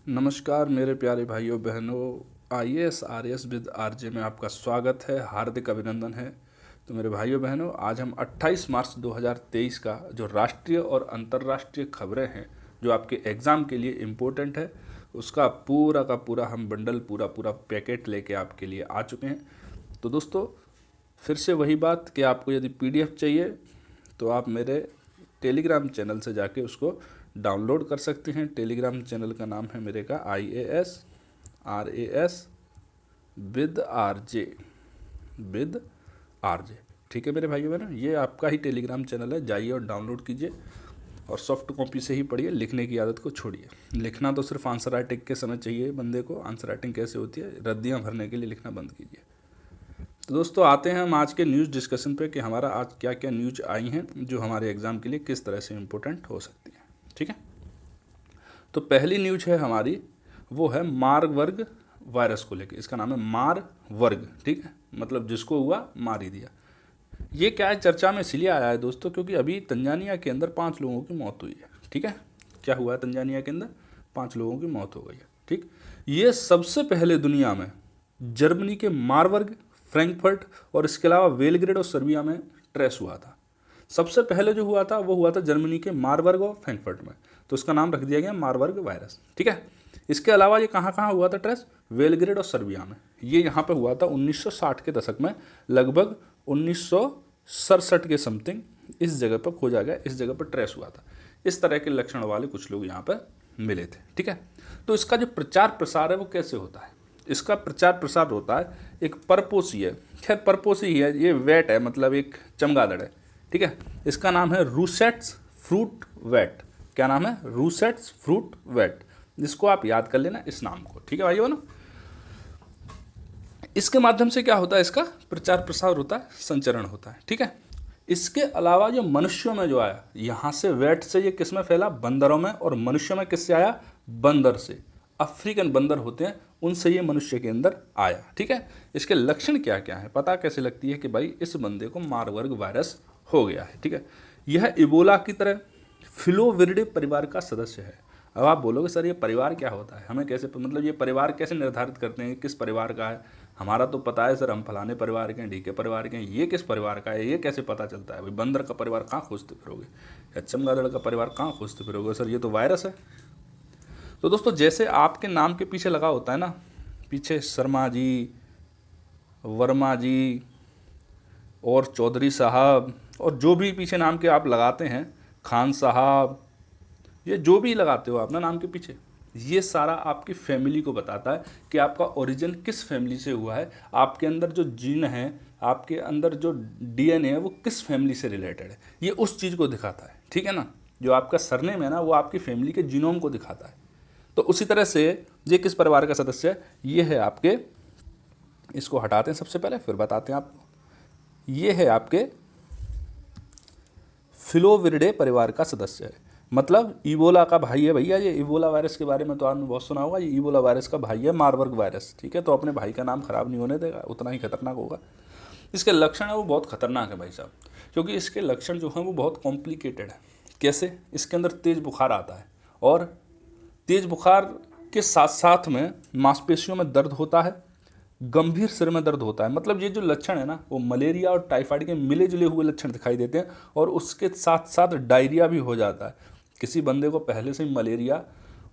नमस्कार मेरे प्यारे भाइयों बहनों, आईएएस आरएएस विद आरजे में आपका स्वागत है, हार्दिक अभिनंदन है। तो मेरे भाइयों बहनों, आज हम 28 मार्च 2023 का जो राष्ट्रीय और अंतर्राष्ट्रीय खबरें हैं जो आपके एग्ज़ाम के लिए इम्पोर्टेंट है, उसका पूरा का पूरा हम बंडल पूरा पैकेट लेके आपके लिए आ चुके हैं। तो दोस्तों, फिर से वही बात कि आपको यदि पीडीएफ चाहिए तो आप मेरे टेलीग्राम चैनल से जाके उसको डाउनलोड कर सकते हैं। टेलीग्राम चैनल का नाम है मेरे का IAS RAS विद आरजे। ठीक है मेरे भाइयों बहनों, ये आपका ही टेलीग्राम चैनल है, जाइए और डाउनलोड कीजिए और सॉफ्ट कॉपी से ही पढ़िए। लिखने की आदत को छोड़िए। लिखना तो सिर्फ आंसर राइटिंग के समय चाहिए बंदे को। आंसर राइटिंग कैसे होती है, रद्दियाँ भरने के लिए लिखना बंद कीजिए। तो दोस्तों, आते हैं हम आज के न्यूज़ डिस्कशन पे कि हमारा आज क्या क्या न्यूज़ आई हैं जो हमारे एग्ज़ाम के लिए किस तरह से इम्पोर्टेंट हो सकती हैं। ठीक है, तो पहली न्यूज़ है हमारी, वो है मारबर्ग वायरस को लेकर। इसका नाम है मारबर्ग, ठीक है, मतलब जिसको हुआ मार ही दिया। ये क्या है, चर्चा में इसलिए आया है दोस्तों क्योंकि अभी तंजानिया के अंदर 5 लोगों की मौत हुई है। ठीक है, क्या हुआ है, तंजानिया के अंदर 5 लोगों की मौत हो गई है। ठीक, ये सबसे पहले दुनिया में जर्मनी के मारबर्ग, फ्रैंकफर्ट और इसके अलावा बेलग्रेड और सर्बिया में ट्रेस हुआ था। सबसे पहले जो हुआ था वो हुआ था जर्मनी के मारबर्ग और फ्रैंकफर्ट में, तो इसका नाम रख दिया गया मारबर्ग वायरस। ठीक है, इसके अलावा ये कहाँ कहाँ हुआ था ट्रेस, बेलग्रेड और सर्बिया में। ये यहाँ पे हुआ था 1960 के दशक में, लगभग 1967 के समथिंग इस जगह पर खोजा गया, इस जगह पर ट्रेस हुआ था। इस तरह के लक्षण वाले कुछ लोग यहाँ पर मिले थे। ठीक है, तो इसका जो प्रचार प्रसार है वो कैसे होता है, इसका प्रचार प्रसार होता है एक परपोसी, खैर परपोसी ही है, ये वेट है, मतलब एक चमगादड़ है। ठीक है, इसका नाम है रूसेट्स फ्रूट वेट। क्या नाम है, रूसेट्स फ्रूट वेट, जिसको आप याद कर लेना इस नाम को। ठीक है भाइयों ना, इसके माध्यम से क्या होता है, इसका प्रचार प्रसार होता है, संचरण होता है। ठीक है, इसके अलावा जो मनुष्यों में जो आया, यहाँ से वेट से ये किस में फैला, बंदरों में, और मनुष्यों में किससे आया, बंदर से। अफ्रीकन बंदर होते हैं, उनसे ये मनुष्य के अंदर आया। ठीक है, इसके लक्षण क्या क्या है, पता कैसे लगती है कि भाई इस बंदे को मारबर्ग वायरस हो गया है। ठीक है, यह इबोला की तरह फिलोविरिडे परिवार का सदस्य है। अब आप बोलोगे सर ये परिवार क्या होता है, हमें कैसे, मतलब ये परिवार कैसे निर्धारित करते हैं किस परिवार का है। हमारा तो पता है सर, हम फलाने परिवार के हैं, ढीके परिवार के हैं, ये किस परिवार का है, ये कैसे पता चलता है। भाई बंदर का परिवार कहाँ खोजते फिरोगे, या चमगादड़ का परिवार कहाँ खोजते फिरोगे, सर ये तो वायरस है। तो दोस्तों, जैसे आपके नाम के पीछे लगा होता है ना, पीछे शर्मा जी, वर्मा जी और चौधरी साहब, और जो भी पीछे नाम के आप लगाते हैं, खान साहब, ये जो भी लगाते हो आप ना नाम के पीछे, ये सारा आपकी फैमिली को बताता है कि आपका ओरिजिन किस फैमिली से हुआ है। आपके अंदर जो जीन है, आपके अंदर जो DNA है, वो किस फैमिली से रिलेटेड है, ये उस चीज़ को दिखाता है। ठीक है ना, जो आपका सरनेम है ना, वो आपकी फैमिली के जीनोम को दिखाता है। तो उसी तरह से ये किस परिवार का सदस्य है, ये है आपके, इसको हटाते हैं सबसे पहले फिर बताते हैं आपको, ये है आपके फिलोविरिडे परिवार का सदस्य है, मतलब इबोला का भाई है भैया। ये इबोला वायरस के बारे में तो आपने बहुत सुना होगा, ये इबोला वायरस का भाई है मारबर्ग वायरस। ठीक है, तो अपने भाई का नाम खराब नहीं होने देगा, उतना ही खतरनाक होगा। इसके लक्षण है वो बहुत खतरनाक है भाई साहब, क्योंकि इसके लक्षण जो हैं वो बहुत कॉम्प्लिकेटेड है। कैसे, इसके अंदर तेज़ बुखार आता है, और तेज़ बुखार के साथ साथ में मांसपेशियों में दर्द होता है, गंभीर सिर में दर्द होता है। मतलब ये जो लक्षण है ना, वो मलेरिया और टाइफाइड के मिले जुले हुए लक्षण दिखाई देते हैं, और उसके साथ साथ डायरिया भी हो जाता है। किसी बंदे को पहले से ही मलेरिया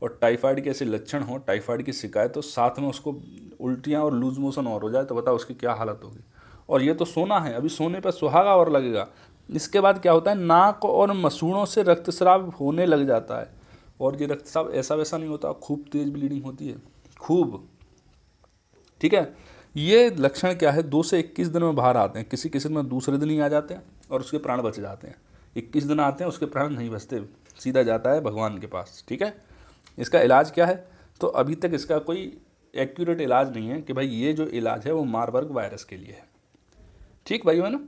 और टाइफाइड के ऐसे लक्षण हो, टाइफाइड की शिकायत हो, साथ में उसको उल्टियाँ और लूज मोशन और हो जाए, तो बताओ उसकी क्या हालत होगी। और ये तो सोना है, अभी सोने पर सुहागा और लगेगा। इसके बाद क्या होता है, नाक और मसूड़ों से रक्तस्राव होने लग जाता है, और ये रक्तस्राव ऐसा वैसा नहीं होता, खूब तेज़ ब्लीडिंग होती है, खूब। ठीक है, ये लक्षण क्या है, 2 से 21 दिन में बाहर आते हैं, किसी किसी में दूसरे दिन ही आ जाते हैं और उसके प्राण बच जाते हैं। 21 दिन आते हैं, उसके प्राण नहीं बचते, सीधा जाता है भगवान के पास। ठीक है, इसका इलाज क्या है, तो अभी तक इसका कोई एक्यूरेट इलाज नहीं है कि भाई ये जो इलाज है वो मारबर्ग वायरस के लिए है। ठीक भाई है ना,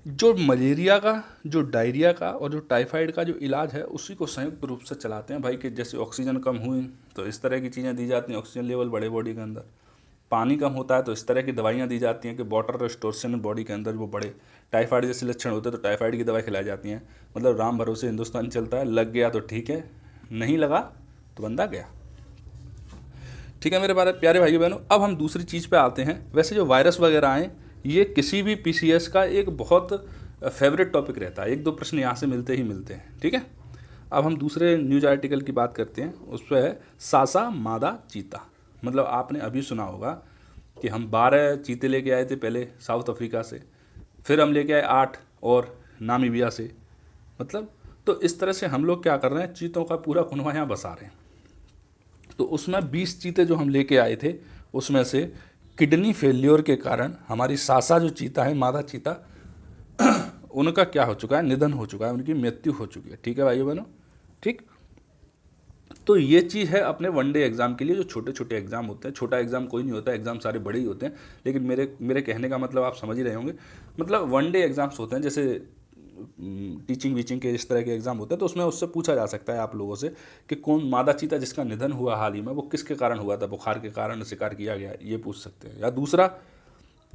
जो मलेरिया का, जो डायरिया का और जो टाइफाइड का जो इलाज है, उसी को संयुक्त रूप से चलाते हैं भाई। कि जैसे ऑक्सीजन कम हुई तो इस तरह की चीज़ें दी जाती हैं, ऑक्सीजन लेवल बढ़े बॉडी के अंदर। पानी कम होता है तो इस तरह की दवाइयाँ दी जाती हैं कि वाटर रिस्टोरेशन बॉडी के अंदर वो बढ़े। टाइफाइड जैसे लक्षण होते हैं तो टाइफाइड की दवाई खिलाई जाती हैं। मतलब राम भरोसे हिंदुस्तान चलता है, लग गया तो ठीक है, नहीं लगा तो बंदा गया। ठीक है मेरे प्यारे भाई बहनों। अब हम दूसरी चीज़ पे आते हैं। वैसे जो वायरस वगैरह आए ये किसी भी पीसीएस का एक बहुत फेवरेट टॉपिक रहता है, 1-2 प्रश्न यहाँ से मिलते ही मिलते हैं, ठीक है। अब हम दूसरे न्यूज आर्टिकल की बात करते हैं, उस पर है सासा मादा चीता। मतलब आपने अभी सुना होगा कि हम 12 चीते लेके आए थे पहले साउथ अफ्रीका से, फिर हम लेके आए 8 और नामीबिया से। मतलब तो इस तरह से हम लोग क्या कर रहे हैं, चीतों का पूरा कुनवा यहाँ बसा रहे हैं। तो उसमें 20 चीते जो हम लेके आए थे, उसमें से किडनी फेल्योर के कारण हमारी सासा जो चीता है, मादा चीता, उनका क्या हो चुका है, निधन हो चुका है, उनकी मृत्यु हो चुकी है। ठीक है भाइयों बहनों, ठीक। तो ये चीज़ है अपने वनडे एग्जाम के लिए, जो छोटे छोटे एग्जाम होते हैं। छोटा एग्जाम कोई नहीं होता, एग्जाम सारे बड़े ही होते हैं, लेकिन मेरे कहने का मतलब आप समझ ही रहे होंगे। मतलब वनडे एग्जाम्स होते हैं, जैसे टीचिंग वीचिंग के इस तरह के एग्जाम होते हैं, तो उसमें उससे पूछा जा सकता है आप लोगों से कि कौन मादा चीता जिसका निधन हुआ हाल ही में, वो किसके कारण हुआ था, बुखार के कारण शिकार किया गया, ये पूछ सकते हैं। या दूसरा,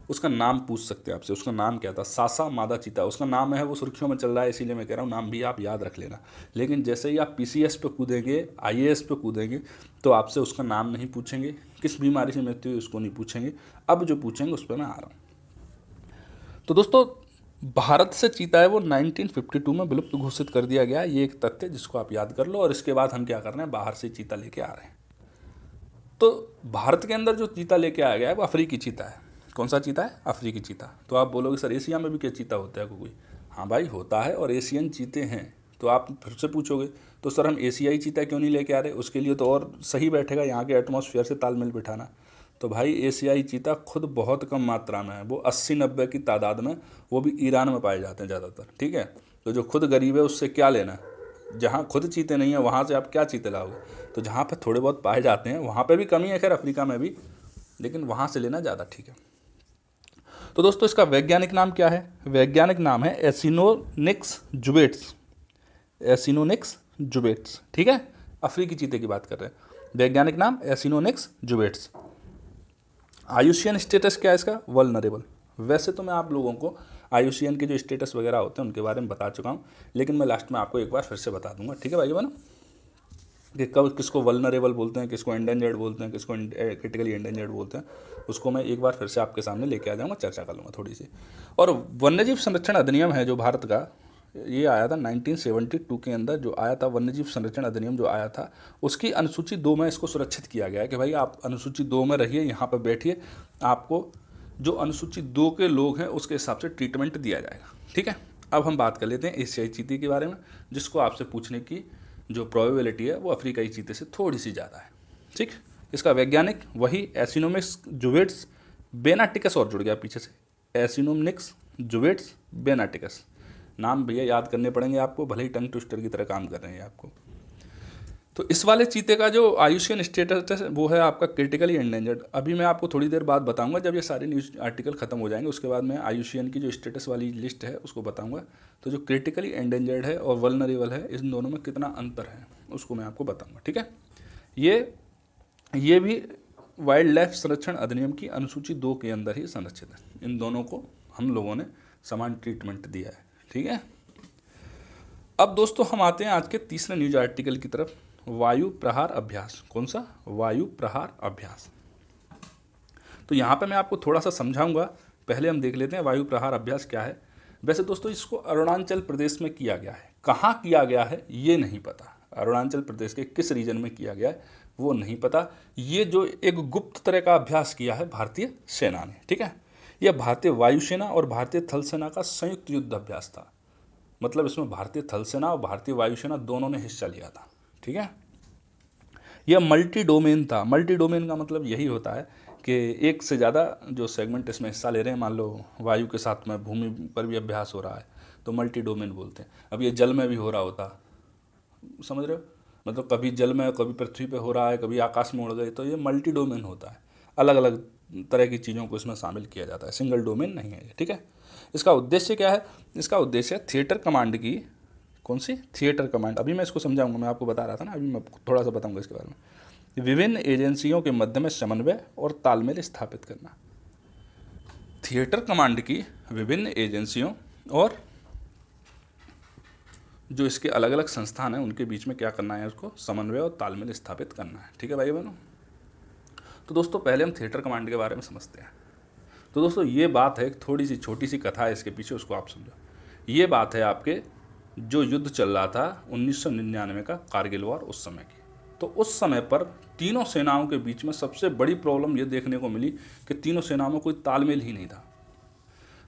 उसका नाम पूछ सकते हैं आपसे, उसका नाम क्या था। सासा मादा चीता उसका नाम है, वो सुर्खियों में चल रहा है, इसीलिए मैं कह रहा हूँ नाम भी आप याद रख लेना। लेकिन जैसे ही आप पीसीएस पे कूदेंगे, आईएएस पे कूदेंगे, तो आपसे उसका नाम नहीं पूछेंगे, किस बीमारी से मृत्यु हुई उसको नहीं पूछेंगे। अब जो पूछेंगे उस पर मैं आ रहा हूँ। तो दोस्तों, भारत से चीता है वो 1952 में विलुप्त घोषित कर दिया गया। ये एक तथ्य जिसको आप याद कर लो। और इसके बाद हम क्या कर रहे हैं, बाहर से चीता लेके आ रहे हैं। तो भारत के अंदर जो चीता लेके आया गया है वो अफ्रीकी चीता है। कौन सा चीता है, अफ्रीकी चीता। तो आप बोलोगे सर एशिया में भी क्या चीता होता है कोई? हाँ भाई होता है, और एशियन चीते हैं। तो आप फिर से पूछोगे तो सर हम एशियाई चीता क्यों नहीं लेके आ रहे? उसके लिए तो और सही बैठेगा यहाँ के एटमॉस्फेयर से तालमेल बिठाना। तो भाई एशियाई चीता खुद बहुत कम मात्रा में है, वो 80-90 की तादाद में, वो भी ईरान में पाए जाते हैं ज़्यादातर। ठीक है, तो जो खुद गरीब है उससे क्या लेना है? जहाँ खुद चीते नहीं है वहाँ से आप क्या चीते लाओगे? तो जहाँ पे थोड़े बहुत पाए जाते हैं वहाँ पे भी कमी है, खैर अफ्रीका में भी, लेकिन वहाँ से लेना ज़्यादा ठीक है। तो दोस्तों, इसका वैज्ञानिक नाम क्या है? वैज्ञानिक नाम है एसिनोनिक्स जुबेट्स। एसिनोनिक्स जुबेट्स, ठीक है। अफ्रीकी चीते की बात कर रहे हैं। वैज्ञानिक नाम एसिनोनिक्स जुबेट्स। आयुषियन स्टेटस क्या है इसका? वल्नरेबल। वैसे तो मैं आप लोगों को आयुषियन के जो स्टेटस वगैरह होते हैं उनके बारे में बता चुका हूँ, लेकिन मैं लास्ट में आपको एक बार फिर से बता दूंगा, ठीक है भाई बहनों, कि कब किसको वल्नरेबल बोलते हैं, किसको एंडेंजर्ड बोलते हैं, किसको क्रिटिकली एंडेंजर्ड बोलते हैं, उसको मैं एक बार फिर से आपके सामने लेके आ जाऊँगा, चर्चा कर लूँगा थोड़ी सी। और वन्यजीव संरक्षण अधिनियम है जो भारत का, ये आया था 1972 के अंदर, जो आया था वन्यजीव संरक्षण अधिनियम जो आया था, उसकी अनुसूची 2 में इसको सुरक्षित किया गया है कि भाई आप अनुसूची 2 में रहिए, यहाँ पर बैठिए, आपको जो अनुसूची 2 के लोग हैं उसके हिसाब से ट्रीटमेंट दिया जाएगा। ठीक है, अब हम बात कर लेते हैं एशियाई चीते के बारे में, जिसको आपसे पूछने की जो प्रोबेबिलिटी है वो अफ्रीकाई चीते से थोड़ी सी ज़्यादा है। ठीक, इसका वैज्ञानिक वही एसिनोमिक्स जुवेट्स बेनाटिकस, और जुड़ गया पीछे से, एसिनोमिक्स जुवेट्स बेनाटिकस। नाम भैया याद करने पड़ेंगे आपको, भले ही टंग ट्विस्टर की तरह काम कर रहे हैं आपको। तो इस वाले चीते का जो आयुषियन स्टेटस है वो है आपका क्रिटिकली एंडेंजर्ड। अभी मैं आपको थोड़ी देर बाद बताऊंगा, जब ये सारे न्यूज़ आर्टिकल खत्म हो जाएंगे उसके बाद मैं आयुषियन की जो स्टेटस वाली लिस्ट है उसको बताऊंगा। तो जो क्रिटिकली एंडेंजर्ड है और वल्नरेबल है, इन दोनों में कितना अंतर है उसको मैं आपको बताऊँगा। ठीक है, ये भी वाइल्ड लाइफ संरक्षण अधिनियम की अनुसूची 2 के अंदर ही संरक्षित है। इन दोनों को हम लोगों ने समान ट्रीटमेंट दिया है। ठीक है, अब दोस्तों हम आते हैं आज के तीसरे न्यूज आर्टिकल की तरफ, वायु प्रहार अभ्यास। कौन सा? वायु प्रहार अभ्यास। तो यहाँ पे मैं आपको थोड़ा सा समझाऊंगा, पहले हम देख लेते हैं वायु प्रहार अभ्यास क्या है। वैसे दोस्तों इसको अरुणाचल प्रदेश में किया गया है, कहाँ किया गया है ये नहीं पता, अरुणाचल प्रदेश के किस रीजन में किया गया है वो नहीं पता। ये जो एक गुप्त तरह का अभ्यास किया है भारतीय सेना ने। ठीक है, यह भारतीय वायुसेना और भारतीय थल सेना का संयुक्त युद्ध अभ्यास था। मतलब इसमें भारतीय थल सेना और भारतीय वायुसेना दोनों ने हिस्सा लिया था। ठीक है, यह मल्टी डोमेन था। मल्टी डोमेन का मतलब यही होता है कि एक से ज़्यादा जो सेगमेंट इसमें हिस्सा ले रहे हैं, मान लो वायु के साथ में भूमि पर भी अभ्यास हो रहा है तो मल्टी डोमेन बोलते हैं। अब ये जल में भी हो रहा होता, समझ रहे हो, मतलब कभी जल में, कभी पृथ्वी पे हो रहा है, कभी आकाश में उड़ गए, तो ये मल्टी डोमेन होता है। अलग अलग तरह की चीज़ों को इसमें शामिल किया जाता है, सिंगल डोमेन नहीं है ये। ठीक है, इसका उद्देश्य क्या है? इसका उद्देश्य है थिएटर कमांड की। कौन सी? Theatre command. अभी मैं इसको समझाऊंगा, मैं आपको बता रहा था ना, अभी मैं थोड़ा सा बताऊंगा इसके बारे में। विभिन्न एजेंसियों के मध्य में समन्वय और तालमेल स्थापित करना। थिएटर कमांड की विभिन्न एजेंसियों और जो इसके अलग अलग संस्थान हैं उनके बीच में क्या करना है, उसको समन्वय और तालमेल स्थापित करना है। ठीक है भाई बहनों, तो दोस्तों पहले हम थिएटर कमांड के बारे में समझते हैं। तो दोस्तों ये बात है, एक थोड़ी सी छोटी सी कथा है इसके पीछे, उसको आप समझो। ये बात है आपके जो युद्ध चल रहा था 1999 का, कारगिल वॉर, उस समय की। तो उस समय पर तीनों सेनाओं के बीच में सबसे बड़ी प्रॉब्लम ये देखने को मिली कि तीनों सेनाओं में कोई तालमेल ही नहीं था।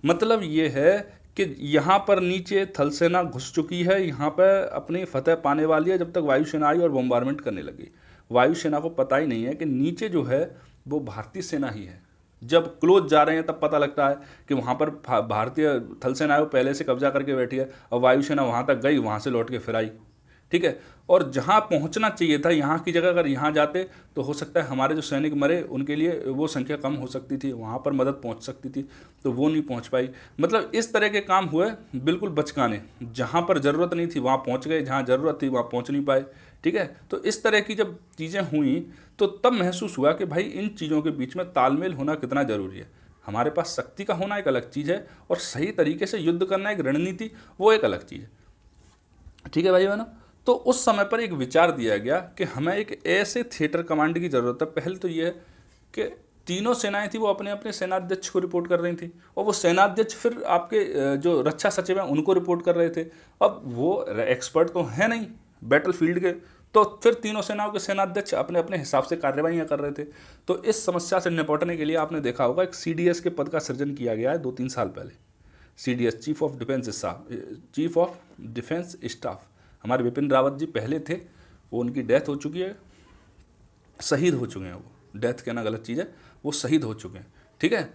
मतलब ये है कि यहाँ पर नीचे थल सेना घुस चुकी है, यहाँ पर अपनी फतह पाने वाली है, जब तक वायुसेना आई और बम्बारमेंट करने लगी। वायुसेना को पता ही नहीं है कि नीचे जो है वो भारतीय सेना ही है। जब क्लोज जा रहे हैं तब पता लगता है कि वहाँ पर भारतीय थल सेना वो पहले से कब्जा करके बैठी है, और वायुसेना वहाँ तक गई, वहाँ से लौट के फिर आई। ठीक है, और जहाँ पहुँचना चाहिए था यहाँ की जगह अगर यहाँ जाते तो हो सकता है हमारे जो सैनिक मरे उनके लिए वो संख्या कम हो सकती थी, वहाँ पर मदद पहुँच सकती थी, तो वो नहीं पहुँच पाई। मतलब इस तरह के काम हुए बिल्कुल बचकाने, जहाँ पर ज़रूरत नहीं थी वहाँ पहुँच गए, जहाँ ज़रूरत थी वहाँ पहुँच नहीं पाए। ठीक है, तो इस तरह की जब चीज़ें हुई तो तब महसूस हुआ कि भाई इन चीज़ों के बीच में तालमेल होना कितना ज़रूरी है। हमारे पास शक्ति का होना एक अलग चीज़ है, और सही तरीके से युद्ध करना, एक रणनीति, वो एक अलग चीज़ है। ठीक है भाई बहनों, तो उस समय पर एक विचार दिया गया कि हमें एक ऐसे थिएटर कमांड की ज़रूरत है। पहले तो ये है कि तीनों सेनाएं थी वो अपने अपने सेनाध्यक्ष को रिपोर्ट कर रही थी, और वो सेनाध्यक्ष फिर आपके जो रक्षा सचिव हैं उनको रिपोर्ट कर रहे थे। अब वो एक्सपर्ट तो है नहीं बैटल फील्ड के, तो फिर तीनों सेनाओं के सेनाध्यक्ष अपने अपने हिसाब से कार्यवाहियाँ कर रहे थे। तो इस समस्या से निपटने के लिए आपने देखा होगा एक CDS के पद का सृजन किया गया है 2-3 साल पहले। CDS, chief of defence staff, हमारे विपिन रावत जी पहले थे, वो उनकी डेथ हो चुकी है, शहीद हो चुके हैं। वो डेथ कहना गलत चीज़ है, वो शहीद हो चुके हैं। ठीक है,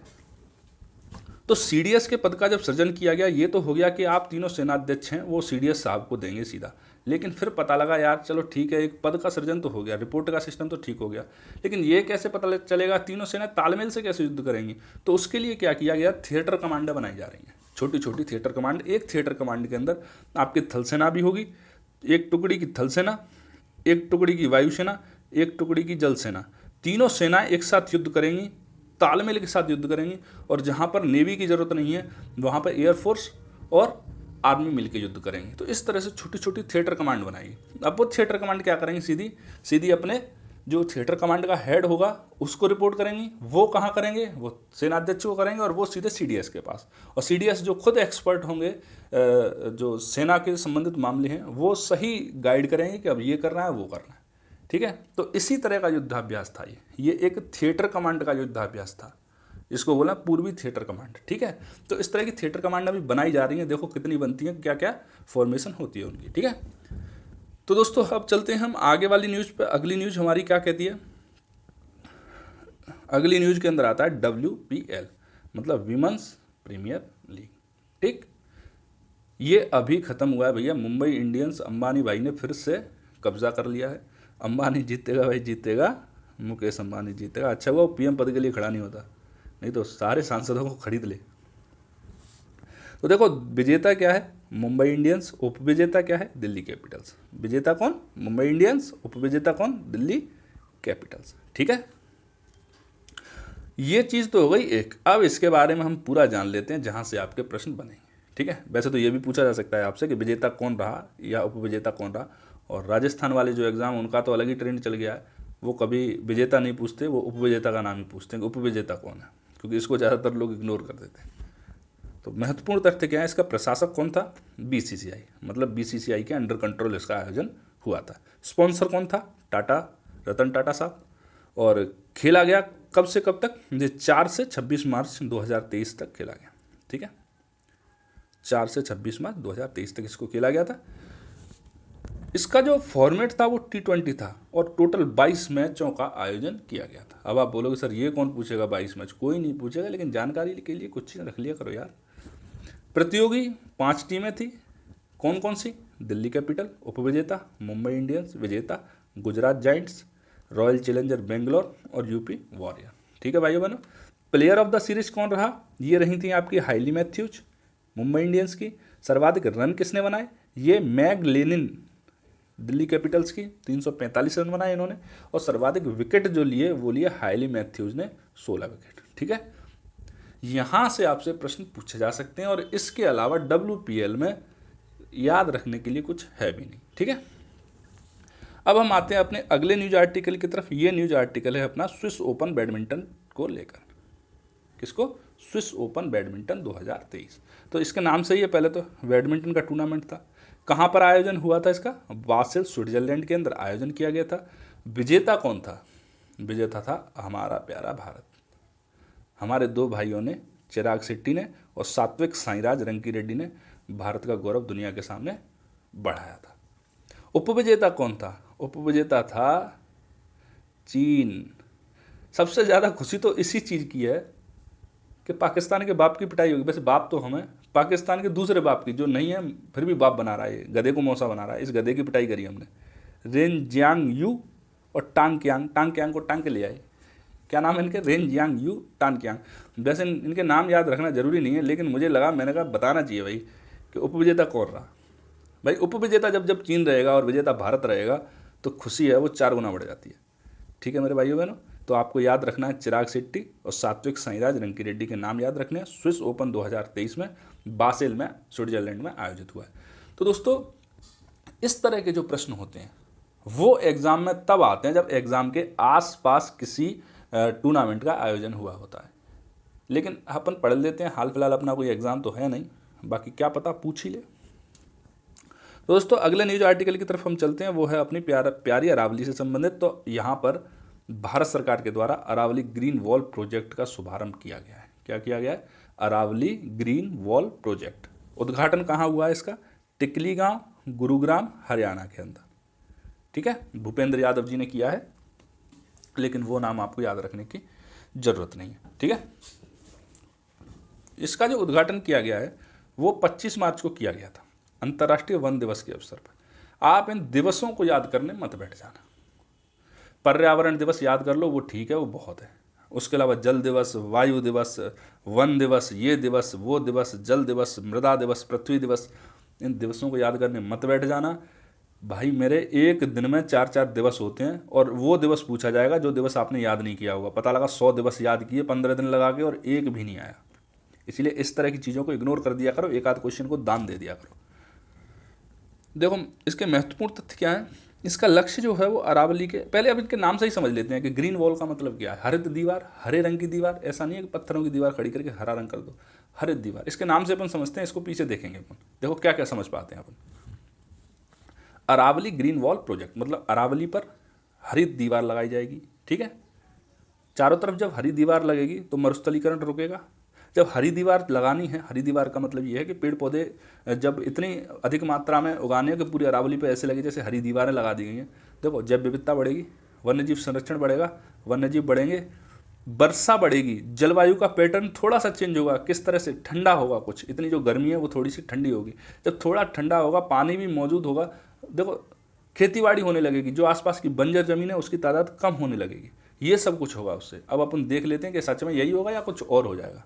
तो CDS के पद का जब सृजन किया गया, ये तो हो गया कि आप तीनों सेनाध्यक्ष हैं वो CDS साहब को देंगे सीधा। लेकिन फिर पता लगा यार चलो ठीक है, एक पद का सृजन तो हो गया, रिपोर्ट का सिस्टम तो ठीक हो गया, लेकिन ये कैसे पता चलेगा तीनों सेना तालमेल से कैसे युद्ध करेंगी। तो उसके लिए क्या किया गया, थिएटर कमांडर बनाई जा रही हैं, छोटी छोटी थिएटर कमांड। एक थिएटर कमांड के अंदर आपकी थल सेना भी होगी, एक टुकड़ी की थल सेना, एक टुकड़ी की वायुसेना, एक टुकड़ी की जल सेना। तीनों सेनाएं एक साथ युद्ध करेंगी, तालमेल के साथ युद्ध करेंगी, और जहां पर नेवी की ज़रूरत नहीं है वहां पर एयरफोर्स और आर्मी मिलकर युद्ध करेंगी। तो इस तरह से छोटी छोटी थिएटर कमांड बनाएगी। अब वो थिएटर कमांड क्या करेंगी, सीधी सीधी अपने जो थिएटर कमांड का हेड होगा उसको रिपोर्ट करेंगी। वो कहाँ करेंगे, वो सेनाध्यक्ष को करेंगे, और वो सीधे CDS के पास। और CDS जो खुद एक्सपर्ट होंगे, जो सेना के संबंधित मामले हैं, वो सही गाइड करेंगे कि अब ये करना है वो करना है। ठीक है, तो इसी तरह का युद्धाभ्यास था ये एक थिएटर कमांड का युद्धाभ्यास था, इसको बोला पूर्वी थिएटर कमांड। ठीक है, तो इस तरह की थिएटर कमांड अभी बनाई जा रही है, देखो कितनी बनती है, क्या क्या फॉर्मेशन होती है उनकी। ठीक है, तो दोस्तों अब चलते हैं हम आगे वाली न्यूज़ पे। अगली न्यूज़ हमारी क्या कहती है, अगली न्यूज़ के अंदर आता है WPL, मतलब विमेंस प्रीमियर लीग। ठीक, ये अभी ख़त्म हुआ है भैया। मुंबई इंडियंस, अंबानी भाई ने फिर से कब्जा कर लिया है। अंबानी जीतेगा भाई, जीतेगा, मुकेश अंबानी जीतेगा। अच्छा वो PM पद के लिए खड़ा नहीं होता, नहीं तो सारे सांसदों को खरीद ले। तो देखो विजेता क्या है, मुंबई इंडियंस। उपविजेता क्या है, दिल्ली कैपिटल्स। विजेता कौन, मुंबई इंडियंस। उपविजेता कौन, दिल्ली कैपिटल्स। ठीक है, ये चीज़ तो हो गई एक। अब इसके बारे में हम पूरा जान लेते हैं जहाँ से आपके प्रश्न बनेंगे। ठीक है, वैसे तो ये भी पूछा जा सकता है आपसे कि विजेता कौन रहा या उपविजेता कौन रहा। और राजस्थान वाले जो एग्ज़ाम, उनका तो अलग ही ट्रेंड चल गया है, वो कभी विजेता नहीं पूछते, वो उपविजेता का नाम ही पूछते हैं कि उपविजेता कौन है, क्योंकि इसको ज़्यादातर लोग इग्नोर कर देते हैं। तो महत्वपूर्ण तथ्य क्या है, इसका प्रशासक कौन था, BCCI, मतलब BCCI के अंडर कंट्रोल इसका आयोजन हुआ था। स्पॉन्सर कौन था, टाटा, रतन टाटा साहब। और खेला गया कब से कब तक, 4 से 26 मार्च 2023 तक खेला गया। ठीक है, 4 से 26 मार्च 2023 तक इसको खेला गया था। इसका जो फॉर्मेट था वो T20 था, और टोटल 22 मैचों का आयोजन किया गया था। अब आप बोलोगे सर ये कौन पूछेगा 22 मैच, कोई नहीं पूछेगा, लेकिन जानकारी के लिए कुछ चीज़ रख लिया करो यार। प्रतियोगी 5 टीमें थी, कौन कौन सी, दिल्ली कैपिटल उपविजेता, मुंबई इंडियंस विजेता, Gujarat giants, royal challenger Bangalore और UP वॉरियर। ठीक है भाइयों बहनों, प्लेयर ऑफ द सीरीज कौन रहा, ये रही थी आपकी हाइली मैथ्यूज मुंबई इंडियंस की। सर्वाधिक रन किसने बनाए, ये मैग लेनिन दिल्ली कैपिटल्स की, 345 रन बनाए इन्होंने। और सर्वाधिक विकेट जो लिए वो लिए हाइली मैथ्यूज ने, 16 विकेट। ठीक है, यहाँ से आपसे प्रश्न पूछे जा सकते हैं, और इसके अलावा WPL में याद रखने के लिए कुछ है भी नहीं। ठीक है, अब हम आते हैं अपने अगले न्यूज आर्टिकल की तरफ। ये न्यूज आर्टिकल है अपना स्विस ओपन बैडमिंटन को लेकर। किसको? Swiss open badminton 2023। तो इसके नाम से ही है, पहले तो बैडमिंटन का टूर्नामेंट था। कहाँ पर आयोजन हुआ था इसका? बासेल स्विट्जरलैंड के अंदर आयोजन किया गया था। विजेता कौन था? विजेता था हमारा प्यारा भारत। हमारे दो भाइयों ने, चिराग शेट्टी ने और सात्विक साईराज रंकीरेड्डी ने भारत का गौरव दुनिया के सामने बढ़ाया था। उपविजेता कौन था? उपविजेता था चीन। सबसे ज़्यादा खुशी तो इसी चीज़ की है कि पाकिस्तान के बाप की पिटाई होगी। वैसे बाप तो हमें, पाकिस्तान के दूसरे बाप की, जो नहीं है फिर भी बाप बना रहा है, गधे को मौसा बना रहा है। इस गधे की पिटाई करी हमने। रेन जियांग यू और टांग क्यांग को टांग के ले आए। क्या नाम है इनके? रेन जियांग यू, टांग क्यांग। वैसे इनके नाम याद रखना जरूरी नहीं है, लेकिन मुझे लगा, मैंने कहा बताना चाहिए भाई कि उपविजेता कौन रहा। भाई उपविजेता जब चीन रहेगा और विजेता भारत रहेगा तो खुशी है वो 4 गुना बढ़ जाती है। ठीक है मेरे भाइयों बहनों, तो आपको याद रखना है चिराग शेट्टी और सात्विक साईराज रंकीरेड्डी के नाम याद रखने हैं। स्विस ओपन 2023 में बासेल में स्विट्जरलैंड में आयोजित हुआ है। तो दोस्तों, इस तरह के जो प्रश्न होते हैं वो एग्जाम में तब आते हैं जब एग्जाम के आसपास किसी टूर्नामेंट का आयोजन हुआ होता है। लेकिन अपन पढ़ लेते हैं, हाल फिलहाल अपना कोई एग्जाम तो है नहीं, बाकी क्या पता पूछ ही ले। तो दोस्तों, अगले न्यूज आर्टिकल की तरफ हम चलते हैं। वो है अपनी प्यारी अरावली से संबंधित। तो यहाँ पर भारत सरकार के द्वारा अरावली ग्रीन वॉल प्रोजेक्ट का शुभारंभ किया गया है। क्या किया गया है? Aravalli green wall project. उद्घाटन कहाँ हुआ है इसका? टिकली गांव, गुरुग्राम, हरियाणा के अंदर। ठीक है, भूपेंद्र यादव जी ने किया है, लेकिन वो नाम आपको याद रखने की जरूरत नहीं है। ठीक है, इसका जो उद्घाटन किया गया है वो 25 मार्च को किया गया था, अंतर्राष्ट्रीय वन दिवस के अवसर पर। आप इन दिवसों को याद करने मत बैठ जाना। पर्यावरण दिवस याद कर लो, वो ठीक है, वो बहुत है। उसके अलावा जल दिवस, वायु दिवस, वन दिवस, ये दिवस, वो दिवस, जल दिवस, मृदा दिवस, पृथ्वी दिवस, इन दिवसों को याद करने मत बैठ जाना भाई। मेरे एक दिन में 4-4 दिवस होते हैं और वो दिवस पूछा जाएगा जो दिवस आपने याद नहीं किया होगा। पता लगा 100 दिवस याद किए 15 दिन लगा के और एक भी नहीं आया। इसलिए इस तरह की चीज़ों को इग्नोर कर दिया करो, एक आध क्वेश्चन को दान दे दिया करो। देखो, इसके महत्वपूर्ण तथ्य क्या है? इसका लक्ष्य जो है वो अरावली के, पहले अब इनके नाम से ही समझ लेते हैं कि ग्रीन वॉल का मतलब क्या है। हरित दीवार, हरे रंग की दीवार, ऐसा नहीं है कि पत्थरों की दीवार खड़ी करके हरा रंग कर दो। हरित दीवार, इसके नाम से अपन समझते हैं, इसको पीछे देखेंगे अपन। देखो क्या क्या समझ पाते हैं अपन। अरावली ग्रीन वॉल प्रोजेक्ट मतलब अरावली पर हरित दीवार लगाई जाएगी। ठीक है, चारों तरफ जब हरी दीवार लगेगी तो मरुस्थलीकरण रुकेगा। जब हरी दीवार लगानी है, हरी दीवार का मतलब ये है कि पेड़ पौधे जब इतनी अधिक मात्रा में उगाने हैं कि पूरी अरावली पे ऐसे लगे जैसे हरी दीवारें लगा दी गई हैं। देखो, जैव विविधता बढ़ेगी, वन्यजीव संरक्षण बढ़ेगा, वन्यजीव बढ़ेंगे, वर्षा बढ़ेगी, जलवायु का पैटर्न थोड़ा सा चेंज होगा। किस तरह से? ठंडा होगा कुछ, इतनी जो गर्मी है वो थोड़ी सी ठंडी होगी। जब थोड़ा ठंडा होगा, पानी भी मौजूद होगा। देखो, खेतीबाड़ी होने लगेगी, जो आसपास की बंजर जमीन है उसकी तादाद कम होने लगेगी। ये सब कुछ होगा उससे। अब अपन देख लेते हैं कि सच में यही होगा या कुछ और हो जाएगा।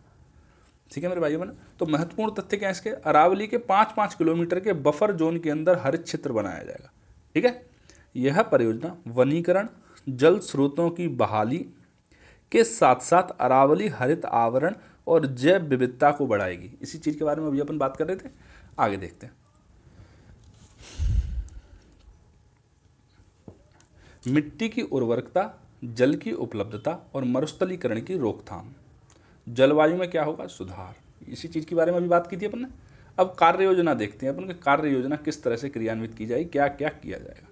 ठीक है मेरे भाइयों बहनों, तो महत्वपूर्ण तथ्य क्या है इसके? अरावली के 5-5 किलोमीटर के बफर जोन के अंदर हरित क्षेत्र बनाया जाएगा। ठीक है, यह परियोजना वनीकरण, जल स्रोतों की बहाली के साथ साथ अरावली हरित आवरण और जैव विविधता को बढ़ाएगी। इसी चीज के बारे में अभी अपन बात कर रहे थे, आगे देखते हैं। मिट्टी की उर्वरकता, जल की उपलब्धता और मरुस्थलीकरण की रोकथाम। जलवायु में क्या होगा? सुधार। इसी चीज़ के बारे में अभी बात की थी अपन ने। अब कार्य योजना देखते हैं अपन कि कार्य योजना किस तरह से क्रियान्वित की जाएगी, क्या क्या किया जाएगा।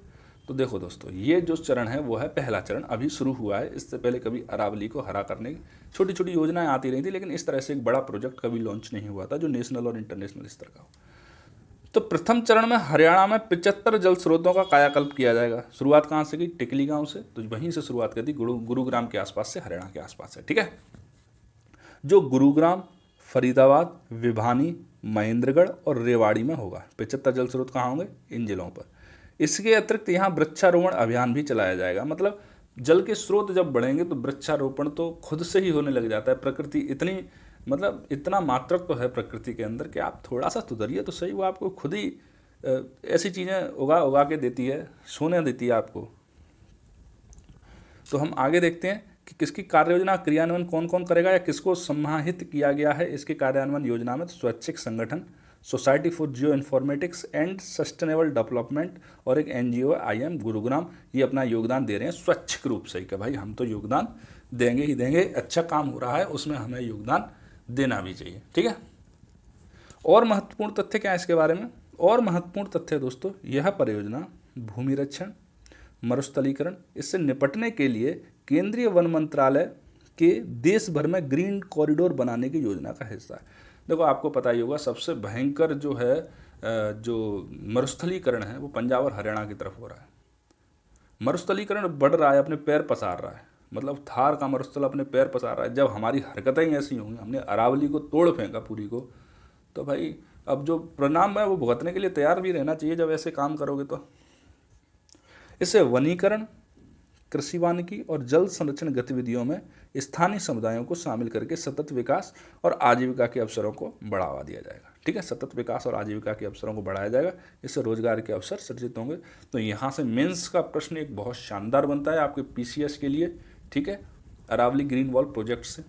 तो देखो दोस्तों, ये जो चरण है वो है पहला चरण, अभी शुरू हुआ है। इससे पहले कभी अरावली को हरा करने की छोटी छोटी योजनाएं आती रही थी, लेकिन इस तरह से एक बड़ा प्रोजेक्ट कभी लॉन्च नहीं हुआ था जो नेशनल और इंटरनेशनल स्तर का हो। तो प्रथम चरण में हरियाणा में 75 जल स्रोतों का कायाकल्प किया जाएगा। शुरुआत कहाँ से की? टिकली गांव से। तो वहीं से शुरुआत कर दी, गुरुग्राम के आसपास से, हरियाणा के आसपास से। ठीक है, जो गुरुग्राम, फरीदाबाद, भिवानी, महेंद्रगढ़ और रेवाड़ी में होगा। 75 जल स्रोत कहाँ होंगे? इन जिलों पर। इसके अतिरिक्त यहाँ वृक्षारोपण अभियान भी चलाया जाएगा। मतलब जल के स्रोत जब बढ़ेंगे तो वृक्षारोपण तो खुद से ही होने लग जाता है। प्रकृति इतनी, मतलब इतना मात्रक तो है प्रकृति के अंदर कि आप थोड़ा सा सुधरिए तो सही, वो आपको खुद ही ऐसी चीज़ें उगा के देती है, सोने देती है आपको। तो हम आगे देखते हैं कि किसकी कार्य योजना क्रियान्वयन कौन कौन करेगा या किसको समाहित किया गया है इसके कार्यान्वयन योजना में। तो स्वैच्छिक संगठन, society for geo informatics and sustainable development और एक NGO IIM गुरुग्राम, ये अपना योगदान दे रहे हैं स्वैच्छिक रूप से कि भाई हम तो योगदान देंगे ही देंगे, अच्छा काम हो रहा है उसमें हमें योगदान देना भी चाहिए। ठीक है, और महत्वपूर्ण तथ्य क्या है इसके बारे में? और महत्वपूर्ण तथ्य दोस्तों, यह परियोजना भूमि रक्षण, मरुस्थलीकरण, इससे निपटने के लिए केंद्रीय वन मंत्रालय के देश भर में ग्रीन कॉरिडोर बनाने की योजना का हिस्सा है। देखो आपको पता ही होगा सबसे भयंकर जो है जो मरुस्थलीकरण है वो पंजाब और हरियाणा की तरफ हो रहा है। मरुस्थलीकरण बढ़ रहा है, अपने पैर पसार रहा है, मतलब थार का मरुस्थल अपने पैर पसार रहा है। जब हमारी हरकतें ही ऐसी होंगी, हमने अरावली को तोड़ फेंका पूरी को, तो भाई अब जो परिणाम है वो भुगतने के लिए तैयार भी रहना चाहिए जब ऐसे काम करोगे तो। इससे वनीकरण, कृषि वानिकी और जल संरक्षण गतिविधियों में स्थानीय समुदायों को शामिल करके सतत विकास और आजीविका के अवसरों को बढ़ावा दिया जाएगा। ठीक है, सतत विकास और आजीविका के अवसरों को बढ़ाया जाएगा, इससे रोजगार के अवसर सृजित होंगे। तो यहाँ से मेंस का प्रश्न एक बहुत शानदार बनता है आपके PCS के लिए। ठीक है, अरावली ग्रीन वॉल प्रोजेक्ट से।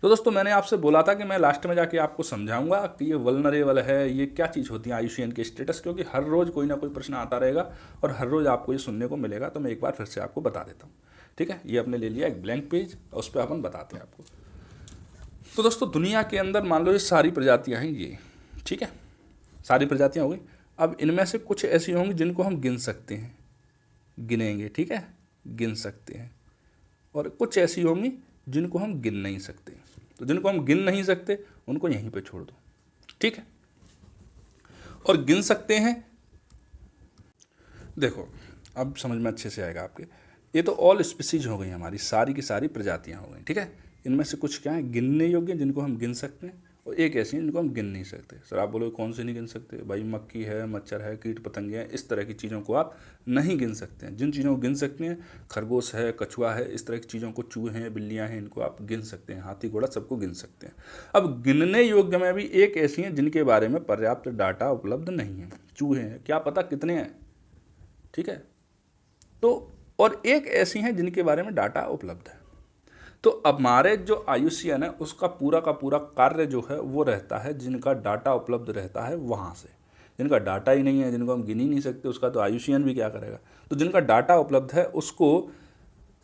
तो दोस्तों मैंने आपसे बोला था कि मैं लास्ट में जाके आपको समझाऊंगा कि ये वल्नरेबल है, ये क्या चीज़ होती है IUCN के स्टेटस, क्योंकि हर रोज़ कोई ना कोई प्रश्न आता रहेगा और हर रोज़ आपको ये सुनने को मिलेगा। तो मैं एक बार फिर से आपको बता देता हूँ। ठीक है, ये अपने ले लिया एक ब्लैंक पेज, उस पर अपन बताते हैं आपको। तो दोस्तों दुनिया के अंदर मान लो ये सारी प्रजातियाँ हैं ये, ठीक है, सारी प्रजातियाँ हो गई। अब इनमें से कुछ ऐसी होंगी जिनको हम गिन सकते हैं, गिनेंगे, ठीक है, गिन सकते हैं, और कुछ ऐसी होंगी जिनको हम गिन नहीं सकते। तो जिनको हम गिन नहीं सकते उनको यहीं पे छोड़ दो। ठीक है, और गिन सकते हैं, देखो अब समझ में अच्छे से आएगा आपके। ये तो ऑल स्पीसीज हो गई हमारी, सारी की सारी प्रजातियां हो गई। ठीक है, इनमें से कुछ क्या है गिनने योग्य जिनको हम गिन सकते हैं, और एक ऐसी है जिनको हम गिन नहीं सकते। सर आप बोलोगे कौन से नहीं गिन सकते? भाई मक्खी है, मच्छर है, कीट पतंगे हैं, इस तरह की चीज़ों को आप नहीं गिन सकते हैं। जिन चीज़ों को गिन सकते हैं, खरगोश है, कछुआ है, इस तरह की चीज़ों को, चूहे हैं, बिल्लियाँ हैं, इनको आप गिन सकते हैं, हाथी घोड़ा सबको गिन सकते हैं। अब गिनने योग्य में भी एक ऐसी हैं जिनके बारे में पर्याप्त डाटा उपलब्ध नहीं है। चूहे हैं, क्या पता कितने हैं, ठीक है, तो और एक ऐसी हैं जिनके बारे में डाटा उपलब्ध है। तो अब हमारे जो IUCN है उसका पूरा का पूरा कार्य जो है वो रहता है जिनका डाटा उपलब्ध रहता है वहाँ से। जिनका डाटा ही नहीं है, जिनको हम गिन ही नहीं सकते, उसका तो IUCN भी क्या करेगा। तो जिनका डाटा उपलब्ध है उसको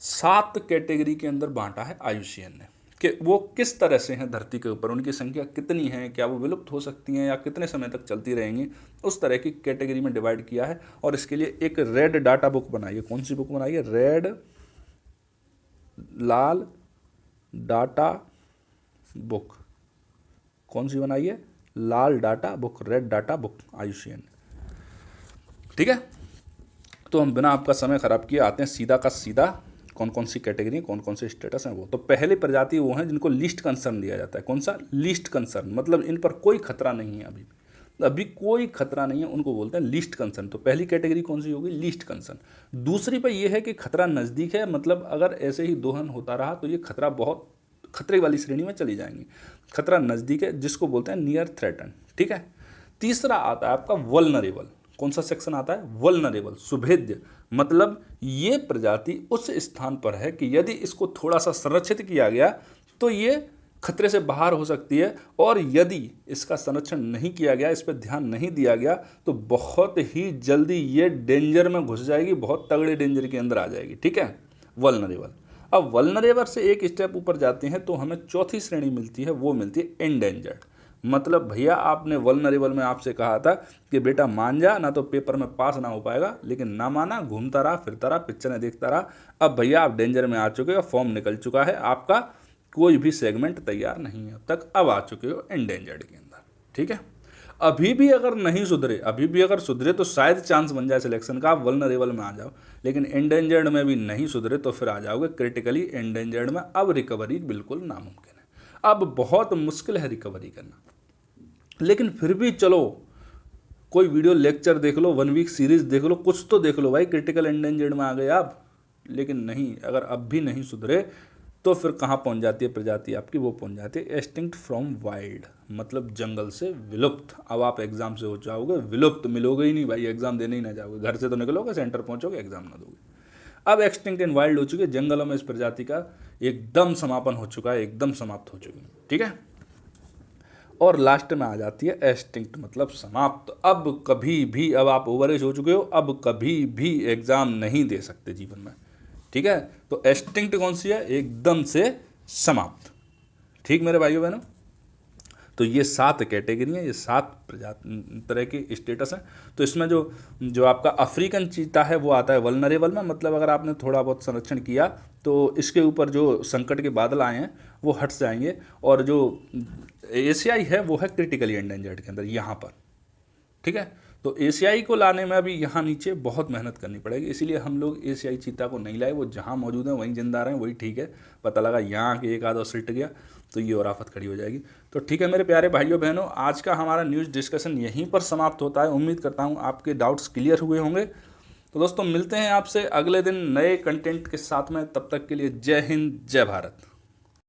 7 कैटेगरी के अंदर बांटा है IUCN ने, कि वो किस तरह से हैं धरती के ऊपर, उनकी संख्या कितनी है, क्या वो विलुप्त हो सकती हैं या कितने समय तक चलती रहेंगी, उस तरह की कैटेगरी में डिवाइड किया है। और इसके लिए एक रेड डाटा बुक बनाई है। कौन सी बुक बनाई है? रेड, लाल डाटा बुक। कौन सी बनाई है? लाल data book, red data book, IUCN। ठीक है, तो हम बिना आपका समय खराब किए आते हैं सीधा का सीधा कौन कौन सी कैटेगरी, कौन कौन से स्टेटस हैं वो। तो पहली प्रजाति वो हैं जिनको लीस्ट कंसर्न दिया जाता है। कौन सा? लीस्ट कंसर्न, मतलब इन पर कोई खतरा नहीं है, अभी कोई खतरा नहीं है, उनको बोलते हैं लीस्ट कंसर्न। तो पहली कैटेगरी कौन सी होगी? Least concern. दूसरी पर यह है कि खतरा नज़दीक है, मतलब अगर ऐसे ही दोहन होता रहा तो ये खतरा बहुत खतरे वाली श्रेणी में चली जाएंगी। खतरा नज़दीक है जिसको बोलते हैं नियर थ्रेटन। ठीक है, तीसरा आता है आपका वल्नरेबल। कौन सा सेक्शन आता है? वल्नरेबल, सुभेद्य, मतलब ये प्रजाति उस स्थान पर है कि यदि इसको थोड़ा सा संरक्षित किया गया तो ये खतरे से बाहर हो सकती है, और यदि इसका संरक्षण नहीं किया गया, इस पर ध्यान नहीं दिया गया, तो बहुत ही जल्दी ये डेंजर में घुस जाएगी, बहुत तगड़े डेंजर के अंदर आ जाएगी। ठीक है, वल्नरेबल। अब वल्नरेबल से एक स्टेप ऊपर जाते हैं तो हमें चौथी श्रेणी मिलती है, वो मिलती है एंडेंजर्ड। मतलब भैया आपने वल्नरेबल में आपसे कहा था कि बेटा मान जा, ना तो पेपर में पास ना हो पाएगा, लेकिन ना माना, घूमता रहा, फिरता रहा, पिक्चरें देखता रहा। अब भैया आप डेंजर में आ चुके हो, फॉर्म निकल चुका है, आपका कोई भी सेगमेंट तैयार नहीं है अब तक, अब आ चुके हो एंडेंजर्ड के अंदर। ठीक है, अभी भी अगर नहीं सुधरे, अभी भी अगर सुधरे तो शायद चांस बन जाए सिलेक्शन का, आप वल्नरेबल में आ जाओ, लेकिन एंडेंजर्ड में भी नहीं सुधरे तो फिर आ जाओगे क्रिटिकली एंडेंजर्ड में। अब रिकवरी बिल्कुल नामुमकिन है, अब बहुत मुश्किल है रिकवरी करना। लेकिन फिर भी चलो कोई वीडियो लेक्चर देख लो, 1 वीक सीरीज देख लो, कुछ तो देख लो भाई, क्रिटिकल एंडेंजर्ड में आ गए आप। लेकिन नहीं, अगर अब भी नहीं सुधरे तो फिर कहाँ पहुँच जाती है प्रजाति आपकी? वो पहुँच जाती है एक्सटिंक्ट फ्रॉम वाइल्ड, मतलब जंगल से विलुप्त। अब आप एग्जाम से हो जाओगे विलुप्त, मिलोगे ही नहीं भाई, एग्जाम देने ही ना जाओगे, घर से तो निकलोगे, सेंटर पहुँचोगे, एग्जाम ना दोगे। अब एक्सटिंक्ट एंड वाइल्ड हो चुके, जंगलों में इस प्रजाति का एकदम समापन हो चुका है, एकदम समाप्त हो चुकी है। ठीक है, और लास्ट में आ जाती है एक्सटिंक्ट, मतलब समाप्त। अब कभी भी, अब आप ओवर एज हो चुके हो, अब कभी भी एग्ज़ाम नहीं दे सकते जीवन में, ठीक है। तो एक्सटिंक्ट कौन सी है? एकदम से समाप्त। ठीक मेरे भाइयों बहनों, तो ये 7 कैटेगरी हैं, ये 7 तरह के स्टेटस हैं। तो इसमें जो जो आपका अफ्रीकन चीता है वो आता है वल्नरेबल में, मतलब अगर आपने थोड़ा बहुत संरक्षण किया तो इसके ऊपर जो संकट के बादल आए हैं वो हट जाएंगे। और जो एशियाई है वो है क्रिटिकली एंडेंजर्ड के अंदर यहाँ पर, ठीक है। तो एशियाई को लाने में अभी यहाँ नीचे बहुत मेहनत करनी पड़ेगी, इसीलिए हम लोग एशियाई चीता को नहीं लाए। वो जहाँ मौजूद हैं वहीं जिंदा रहें, वही ठीक है। पता लगा यहाँ के एक आधा सिट गया तो ये और आफत खड़ी हो जाएगी। तो ठीक है मेरे प्यारे भाइयों बहनों, आज का हमारा न्यूज़ डिस्कशन यहीं पर समाप्त होता है। उम्मीद करता हूँ आपके डाउट्स क्लियर हुए होंगे। तो दोस्तों मिलते हैं आपसे अगले दिन नए कंटेंट के साथ में, तब तक के लिए जय हिंद जय भारत।